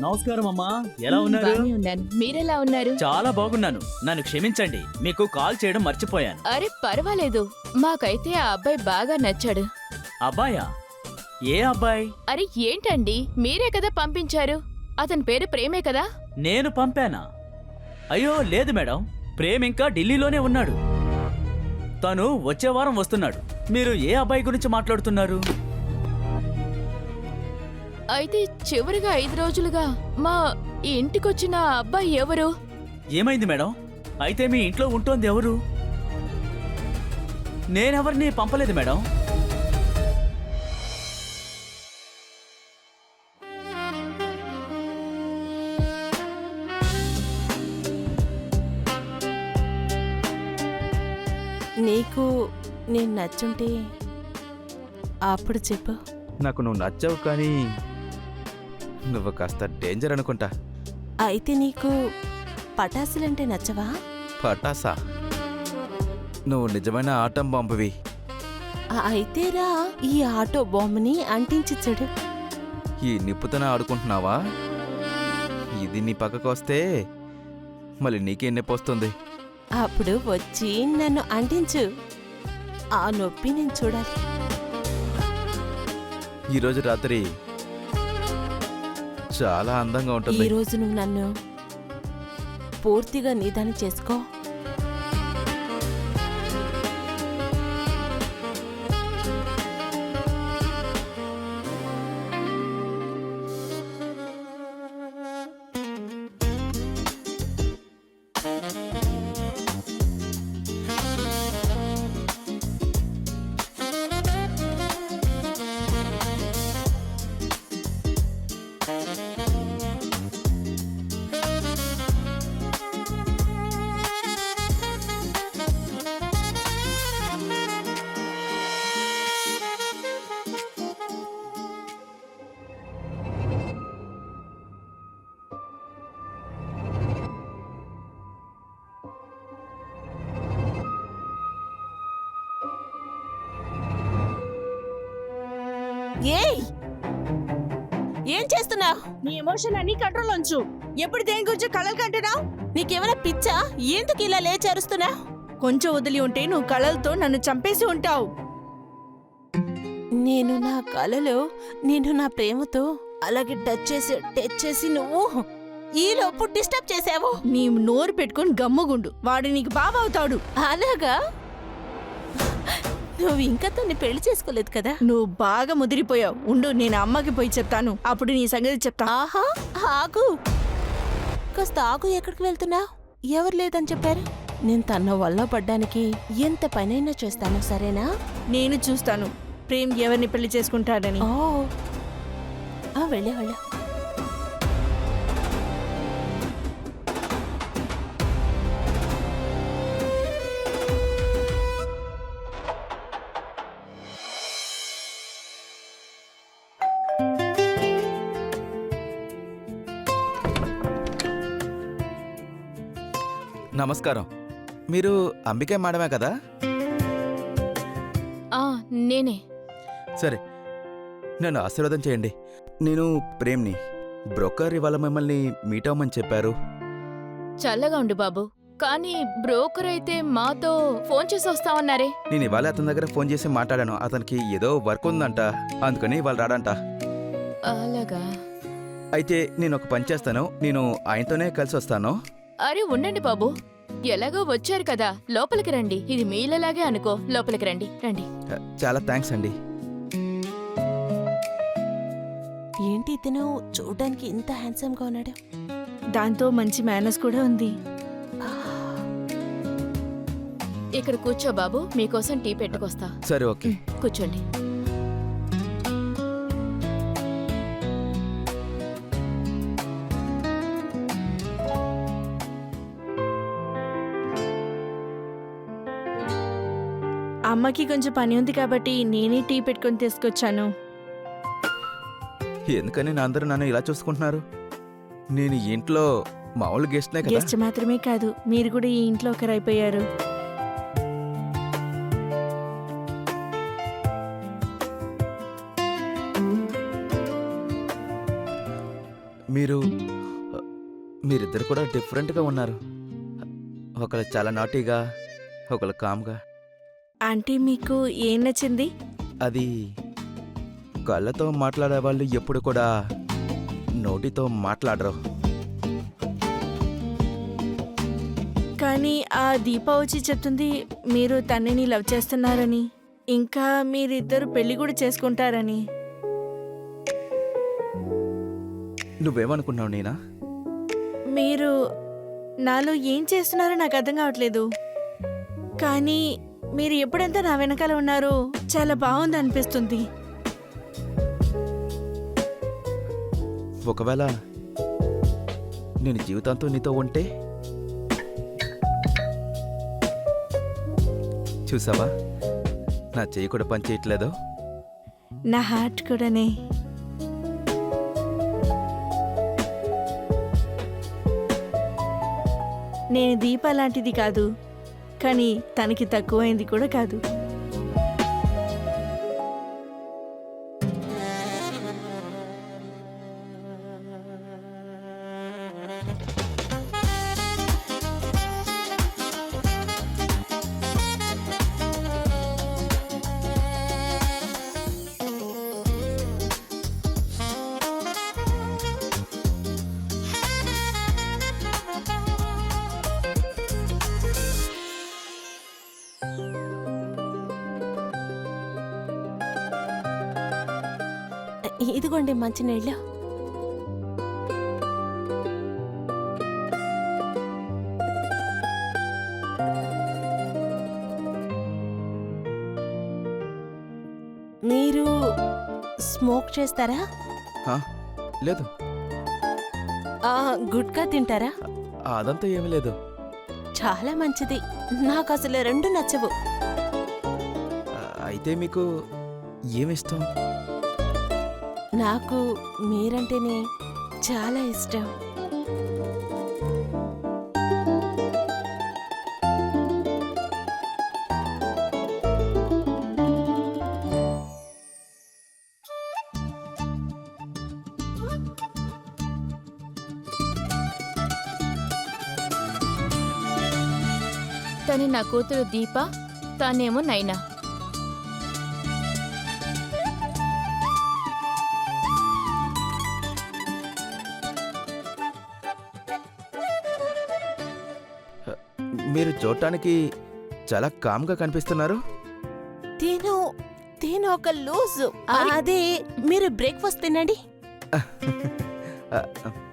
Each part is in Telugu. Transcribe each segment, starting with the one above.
నమస్కారం అమ్మా, ఎలా ఉన్నారు? బానే ఉన్నాను. మీరెలా ఉన్నారు? చాలా బాగున్నాను. నన్ను క్షమించండి, మీకు కాల్ చేయడం మర్చిపోయాను. అరే పర్వాలేదు, మాకైతే ఆ అబ్బాయి బాగా నచ్చాడు. అబ్బాయా? ఏ అబ్బాయి? అరే ఏంటండి, మీరే కదా పంపించారు. అతని పేరు ప్రేమే కదా? నేను పంపానా? అయ్యో లేదు మేడం, ప్రేమ్ ఇంకా ఢిల్లీలోనే ఉన్నాడు. తను వచ్చే వారం వస్తున్నాడు. మీరు ఏ అబ్బాయి గురించి మాట్లాడుతున్నారు? అయితే చివరిగా 5 రోజులుగా మా ఇంటికొచ్చిన ఆ అబ్బాయి ఎవరు? ఏమైంది మేడం? అయితే మీ ఇంట్లో ఉంటోంది ఎవరు? నేనెవరిని పంపలేదు మేడం. నీకు నేను నచ్చుంటే అప్పుడు చెప్పు. నాకు నువ్వు నచ్చావు, కానీ నువ్వు కాస్త డేంజర్ అనుకుంటా. అయితే నీకు పటాసులంటే నచ్చవా? పటాసా? నువ్వు నిజమైన ఆటం బాంబువి. అయితే రా, ఈ ఆటో బాంబుని అంటించి చూడు. ఈ నిప్పుతోనే ఆడుకుంటున్నావా? ఇది నీ పక్కకు వస్తే మళ్ళీ నీకే నొప్పి వస్తుంది. అప్పుడు వచ్చి నన్ను అంటించు. ఆ నొప్పి నేను చూడాలి. ఈరోజు రాత్రి చాలా అందంగా ఈ ఉంటుంది. రోజు నువ్వు నన్ను పూర్తిగా నీదాన్ని చేసుకో. ఏయ్, ఏం చేస్తున్నావు? నీ ఎమోషన్ అన్ని కంట్రోల్ ఉంచు. ఎప్పుడు దేని గురించి కలలు కంటున్నావు? నీకేమైనా పిచ్చా? ఎందుకు ఇలా లేచరుస్తున్నా? కొంచెం వదిలి ఉంటే నువ్వు కలలతో నన్ను చంపేసి ఉంటావు. నేను నా కలలో నేను నా ప్రేమతో అలాగే టచ్ చేసి నువ్వు ఈలోపు డిస్టర్బ్ చేసావు. నీ నోరు పెట్టుకుని గమ్ముగుండు, వాడు నీకు బావ అవుతాడు. అలాగా? నువ్వు ఇంకా తన్ని పెళ్లి చేసుకోలేదు కదా? నువ్వు బాగా ముదిరిపోయావు. ఉండు, నేను అమ్మకి పోయి చెప్తాను, అప్పుడు నీ సంగతి చెప్తా. ఆహా, ఆగు. కాస్త ఆగు. ఎక్కడికి వెళ్తున్నా? ఎవరు లేదని చెప్పారు? నేను తన వల్ల పడ్డానికి ఎంత పనైనా చేస్తాను, సరేనా? నేను చూస్తాను ప్రేమ్ ఎవరిని పెళ్లి చేసుకుంటాడని. ఓ, వెళ్ళే. నమస్కారం. మీరు అంబికా మేడమే కదా? ఆ నేనే. సరే, నన్ను ఆశీర్వాదం చేయండి. నేను ప్రేమ్ని. బ్రోకర్ ఇవాళ మిమ్మల్ని మీట్ అవ్వమని చెప్పారు. చల్లగా ఉండు బాబు. కానీ బ్రోకర్ అయితే మాతో ఫోన్ చేసి వస్తామన్నారే. నేను ఇవాళ అతని దగ్గర ఫోన్ చేసి మాట్లాడాను. అతనికి ఏదో వర్క్ ఉందంట, అందుకని ఇవాళ రాడంట. అలాగా? అయితే నేను ఒక పని చేస్తాను, నేను ఆయనతోనే కలిసి వస్తాను. అరే ఉండండి బాబు, ఎలాగో వచ్చారు కదా, లోపలికి రండి. ఇది మీలలాగే అనుకో. లోపలికి రండి. చాలా థ్యాంక్స్ అండి. ఏంటి ఇతను చూడడానికి ఇంత హ్యాండ్సమ్ గా ఉన్నాడు? దాంతో మంచి మేనర్స్ కూడా ఉంది. ఇక్కడ కూర్చో బాబు, మీకోసం టీ పెట్టుకొస్తా. సరే, ఓకే. కూర్చోండి. అమ్మకి కొంచెం పని ఉంది కాబట్టి నేనే టీ పెట్టుకొని తీసుకొచ్చాను. ఎందుకని అందరూ నన్ను ఇలా చూసుకుంటున్నారు? నేను ఈ ఇంట్లో మామూలు గెస్ట్నే కదా. గెస్ట్ మాత్రమే కాదు, మీరు కూడా ఈ ఇంట్లో ఒకరైపోయారు. మీరు మీరిద్దరు కూడా డిఫరెంట్గా ఉన్నారు. ఒకరు చాలా నాటీగా, ఒకరు కామ్గా. ఆంటీ మీకు ఏం నచ్చింది? అది కళ్ళతో మాట్లాడే వాళ్ళు ఎప్పుడు కూడా నోటితో మాట్లాడరు. కానీ ఆ దీప వచ్చి చెప్తుంది మీరు తనని లవ్ చేస్తున్నారని, ఇంకా మీరిద్దరు పెళ్లి కూడా చేసుకుంటారని. నువ్వేమనుకున్నావు నేనా? మీరు నాలో ఏం చేస్తున్నారో నాకు అర్థం కావట్లేదు. కానీ మీరు ఎప్పుడంతా నా వెనకాల ఉన్నారో చాలా బాగుంది అనిపిస్తుంది. ఒకవేళ నేను జీవితాంతం నీతో ఉంటే చూసావా, నా చెయ్యి కూడా పని చేయట్లేదు. నా హార్ట్ కూడానే. నేను దీప లాంటిది కాదు, కానీ తనకి తక్కువైంది కూడా కాదు. ఇదిగోండి మంచినీళ్ళు. మీరు స్మోక్ చేస్తారా? హా? లేదు, గుట్కా తింటారా? అదంతా ఏమీ లేదు. చాలా మంచిది. నాకు అసలు రెండు నచ్చవు. అయితే మీకు ఏమిష్టం? నాకు మీరంటేనే చాలా ఇష్టం. తను నా కూతురు దీప, తానేమో నైనా. మీరు చూడటానికి చాలా కామ్గా కనిపిస్తున్నారు. తిను ఒక లూజు. అదే మీరు బ్రేక్ఫాస్ట్ తినండి.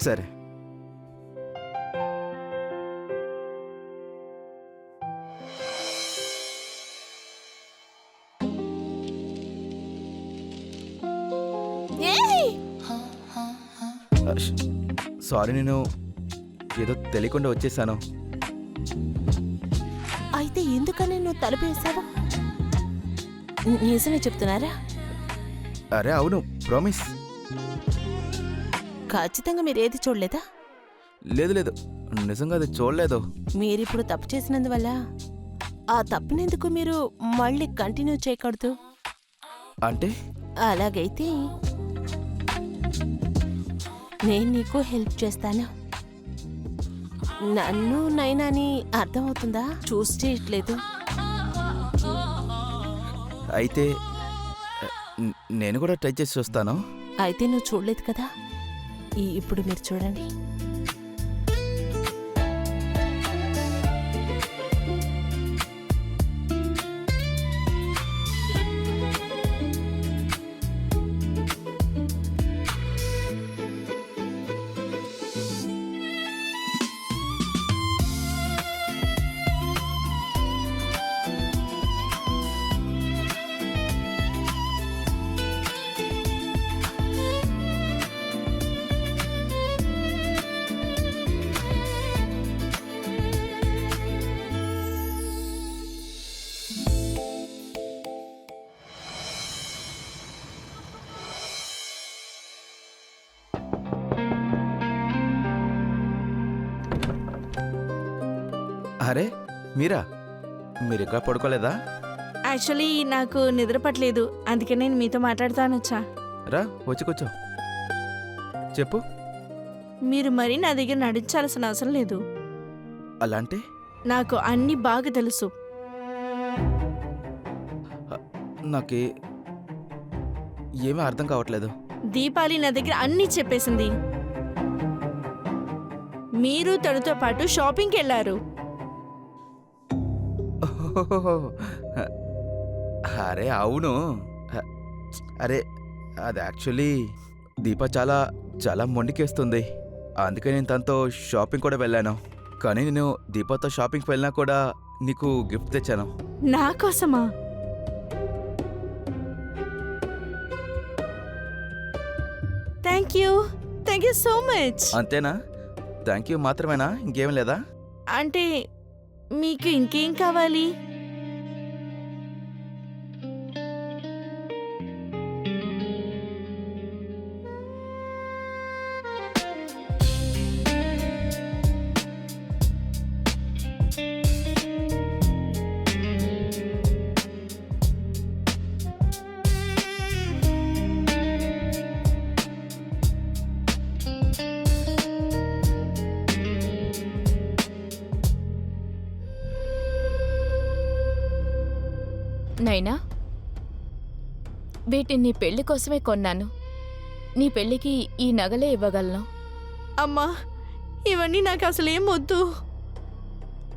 సరే. సారీ, నేను ఏదో తెలియకుండా వచ్చేసాను. అయితే ఎందుకని నువ్వు తలుపేసావు? నిజమే చెప్తున్నారా? అరే అవును, ప్రామిస్. ఖచ్చితంగా మీరు ఏది చూడలేదా? లేదు లేదు, నిజంగా అది చూడలేదు. మీరిప్పుడు తప్పు చేసినందువల్ల ఆ తప్పునెందుకు మీరు మళ్ళీ కంటిన్యూ చేయకూడదు? అంటే అలాగైతే నేను నీకు హెల్ప్ చేస్తాను. నన్ను నైనాని అర్థమవుతుందా? చూస్ చేయట్లేదు. అయితే నేను కూడా ట్రై చేసి చూస్తాను. అయితే నువ్వు చూడలేదు కదా, ఇప్పుడు మీరు చూడండి. అరే మీరా, మీరు ఇక్కడ పడుకోలేదా? యాక్చువల్లీ నాకు నిద్ర పట్టలేదు, అందుకే నేను మీతో మాట్లాడతానొచ్చా. రా, వచ్చి కూర్చో. చెప్పు. మీరు మరీ నా దగ్గర నడించాల్సిన అవసరం లేదు. అలా అంటే నాకు అన్నీ బాగా తెలుసు. నాకే ఏమీ అర్థం కావట్లేదు. దీపాలి నా దగ్గర అన్నీ చెప్పేసింది. మీరు తనతో పాటు షాపింగ్కి వెళ్ళారు. అరే అవును. అరే అది యాక్చువల్లీ దీప చాలా చాలా మొండికేస్తుంది. అందుకే నేను తనతో షాపింగ్ కూడా వెళ్ళాను. కానీ నేను దీపతో షాపింగ్కి వెళ్ళినా కూడా నీకు గిఫ్ట్ తెచ్చాను. నా కోసమా? Thank you so much. అంతేనా? థ్యాంక్ యూ మాత్రమేనా? ఇంకేం లేదా? అంటే మీకు ఇంకేం కావాలి? నైనా, వీటిని నీ పెళ్లి కోసమే కొన్నాను. నీ పెళ్లికి ఈ నగలే ఇవ్వగలను. అమ్మా, ఇవన్నీ నాకు అసలేం వద్దు.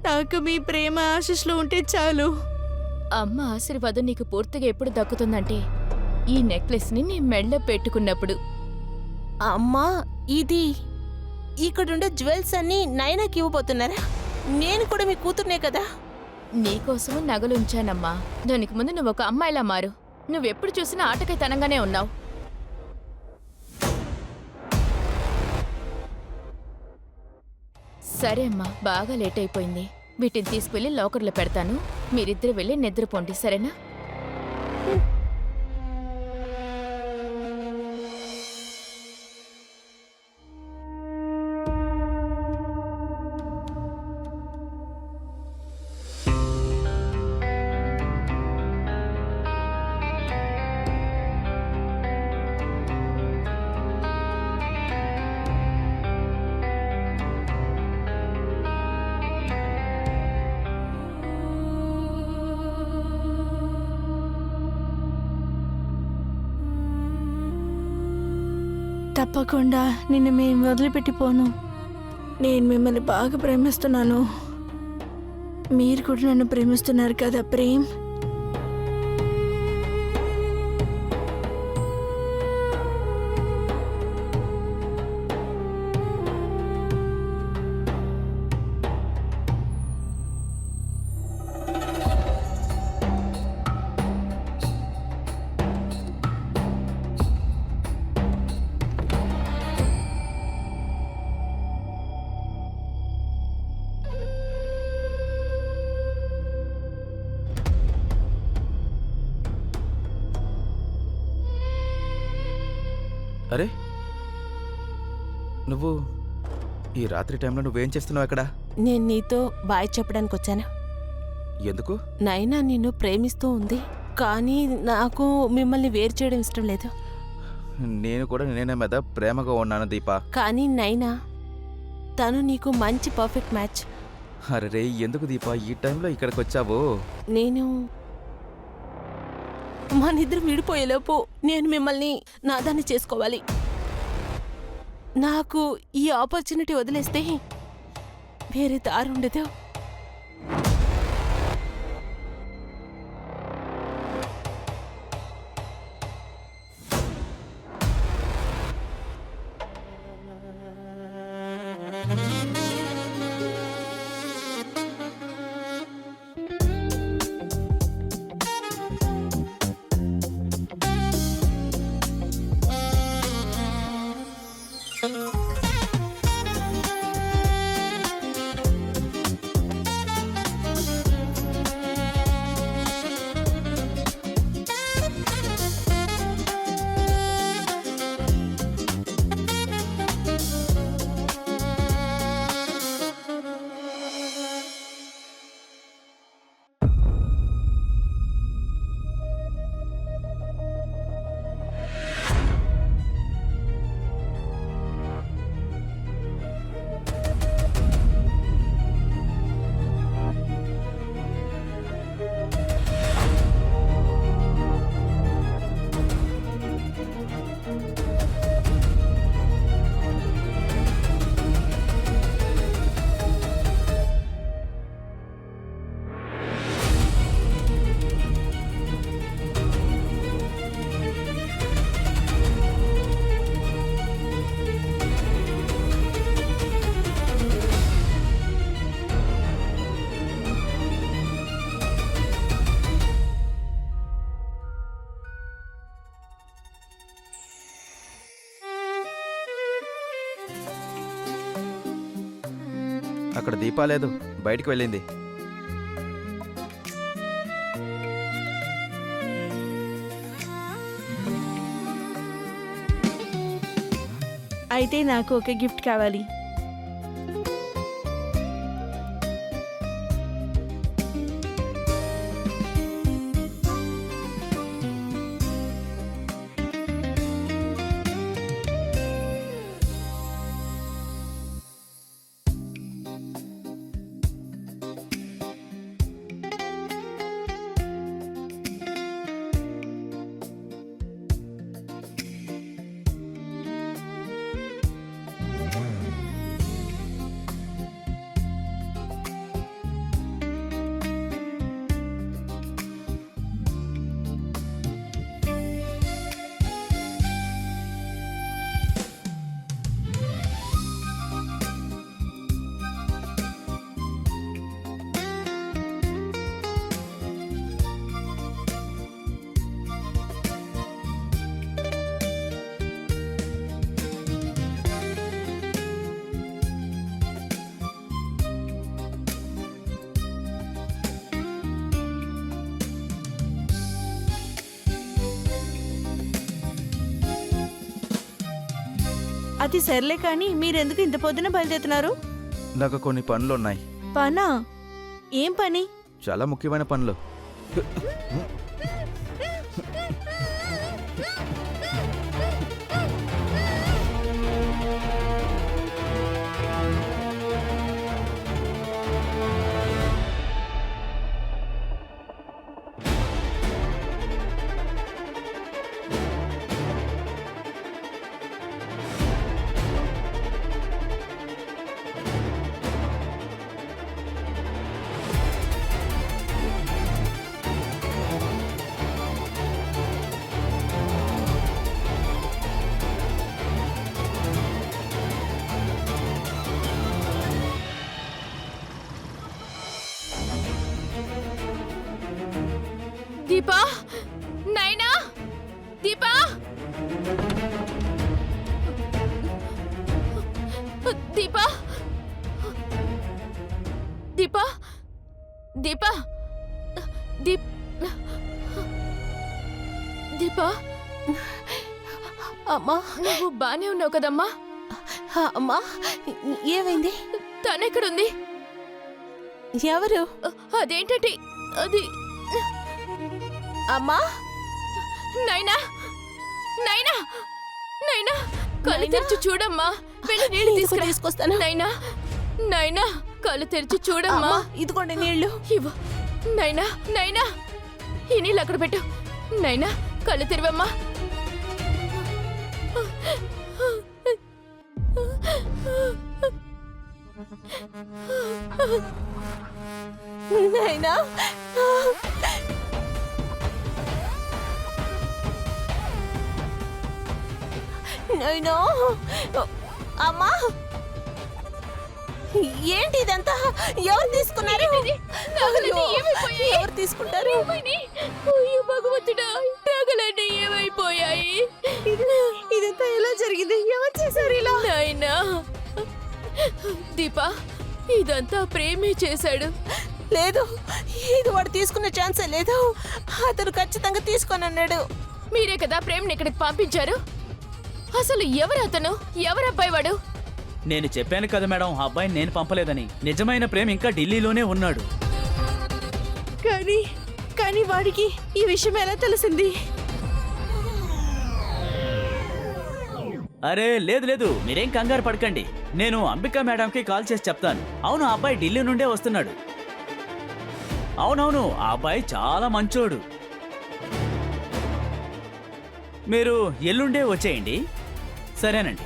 నాకు మీ ప్రేమ ఆశీస్సులు ఉంటే చాలు. అమ్మ ఆశీర్వాదం నీకు పూర్తిగా ఎప్పుడు దక్కుతుందంటే ఈ నెక్లెస్ని నీ మెళ్ళ పెట్టుకున్నప్పుడు. అమ్మా, ఇది ఇక్కడుండే జ్యువెల్స్ అన్నీ నైనాకి ఇవ్వబోతున్నారా? నేను కూడా మీ కూతుర్నే కదా. నీకోసము నగలుంచానమ్మా. దానికి ముందు నువ్వు ఒక అమ్మాయిలా మారు. నువ్వెప్పుడు చూసినా ఆటకైతనంగానే ఉన్నావు. సరే అమ్మా, బాగా లేట్ అయిపోయింది. వీటిని తీసుకువెళ్ళి లాకర్లో పెడతాను. మీరిద్దరు వెళ్ళి నిద్రపోండి, సరేనా? తప్పకుండా నిన్ను మేము వదిలిపెట్టిపోను. నేను మిమ్మల్ని బాగా ప్రేమిస్తున్నాను. మీరు కూడా నన్ను ప్రేమిస్తున్నారు కదా ప్రేమ్. అరే నువ్వు ఈ రాత్రి టైంలో నువ్వేం చేస్తున్నావు అక్కడ? నేను నీతో బాయ్ చెప్పడానికి వచ్చాను. ఎందుకు? నైనా నిన్ను ప్రేమిస్తూ ఉంది, కానీ నాకు మిమ్మల్ని వేరు చేయడం ఇష్టం లేదు. నేను కూడా నేనే మీద ప్రేమగా ఉన్నాను దీప. కానీ నైనా, తను నీకు మంచి పర్ఫెక్ట్ మ్యాచ్. అరే రే, ఎందుకు దీప ఈ టైంలో ఇక్కడికి వచ్చావు? నేను మనిద్దరం విడిపోయేలోపు నేను మిమ్మల్ని నాదాన్ని చేసుకోవాలి. నాకు ఈ ఆపర్చునిటీ వదిలేస్తే వేరే దారి ఉండదు. అక్కడ దీపా లేదు, బయటికి వెళ్ళింది. అయితే నాకు ఒక గిఫ్ట్ కావాలి. అది సర్లే కానీ మీరెందుకు ఇంత పొద్దున బయలుదేరుతున్నారు? నాకు కొన్ని పనులు ఉన్నాయి. పనా? ఏం పని? చాలా ముఖ్యమైన పనులు. దీపా, నైనా, దీపా, దీపా, దీపా, దీపా, దీపా, అమ్మా, నువ్వు బానే ఉన్నావు కదమ్మా? అమ్మా, ఏమైంది? తనెక్కడుంది? ఎవరు? అదేంటంటే అది అమ్మా, నైనా, నైనా, నైనా, కళ్ళు తెరిచి చూడమ్మా. వెళ్ళి నీళ్ళు తీసుకొస్తాను. నైనా, నైనా, కళ్ళు తెరిచి చూడమ్మా. ఇదిగోండి నీళ్లు. ఇవ్వు. నైనా, నైనా, ఈ నీళ్ళు అక్కడ పెట్టు. నైనా, కళ్ళు తెరివమ్మా. నైనా, నైనా, అమ్మా, ఏంటి ఇదంతా? ఎవరు తీసుకున్నారు? నగలన్నీ ఏమైపోయాయి? ఎవరు తీసుకుంటారు? అయ్యో భగవంతుడా, నగలన్నీ ఏమైపోయాయి? ఇదంతా ఎలా జరిగింది? ఎవరు చేశారు ఇలా? నాయనా, దీపా, ఇదంతా ప్రేమే చేశాడు. లేదు, ఇది వాడు తీసుకునే ఛాన్సే లేదు. అతను ఖచ్చితంగా తీసుకొని అన్నాడు. మీరే కదా ప్రేమ్ని ఇక్కడికి పంపించారు. అసలు ఎవరు అతను? ఎవరు అబ్బాయి వాడు? నేను చెప్పాను కదా మేడం, ఆ అబ్బాయిని నేను పంపలేదని. నిజమైన ప్రేమ్ ఇంకా ఢిల్లీలోనే ఉన్నాడు. కానీ వాడికి ఈ విషయం ఎలా తెలిసింది? అరే లేదు లేదు, మీరేం కంగారు పడకండి. నేను అంబికా మేడంకి కాల్ చేసి చెప్తాను. అవును, ఆ అబ్బాయి ఢిల్లీ నుండే వస్తున్నాడు. అవునవును, ఆ అబ్బాయి చాలా మంచోడు. మీరు ఎల్లుండే వచ్చేయండి. సరేనండి,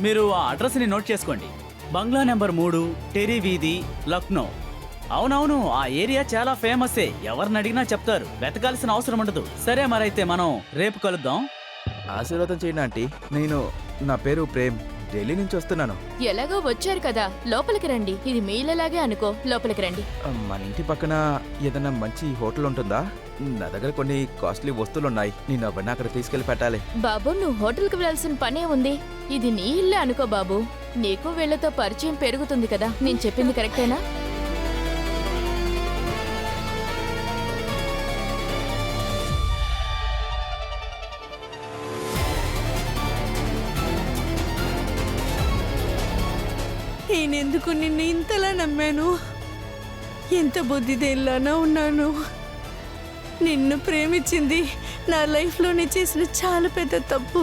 మీరు ఆ అడ్రస్ని నోట్ చేసుకోండి. బంగ్లా నెంబర్ 3, టెరీ వీధి, లక్నో. అవునవును, ఆ ఏరియా చాలా ఫేమస్సే. ఎవరిని అడిగినా చెప్తారు, వెతకాల్సిన అవసరం ఉండదు. సరే, మరైతే మనం రేపు కలుద్దాం. ఆశీర్వాదం చేయండి ఆంటీ. నా పేరు ప్రేమ్. ఢిల్లీ నుంచి వస్తున్నాను. ఎలాగో వచ్చారు కదా, లోపలికి రండి. ఇది మీ ఇల్లలాగే అనుకో, లోపలికి రండి. మన ఇంటి పక్కన ఏదైనా మంచి హోటల్ ఉంటుందా? నా దగ్గర కొన్ని కాస్ట్లీ వస్తువులు ఉన్నాయి. నేను అవన్నీ అక్కడ తీసుకెళ్లి పెట్టాలి. బాబు, నువ్వు హోటల్కి వెళ్ళాల్సిన పనే ఉంది. ఇది నీ ఇల్లే అనుకో బాబు. నీకు వీళ్ళతో పరిచయం పెరుగుతుంది కదా. నేను చెప్పింది కరెక్టేనా? నేనెందుకు నిన్ను ఇంతలా నమ్మాను? ఎంత బుద్ధిదేలానా ఉన్నాను. నిన్ను ప్రేమించింది నా లైఫ్లోనే చేసిన చాలా పెద్ద తప్పు.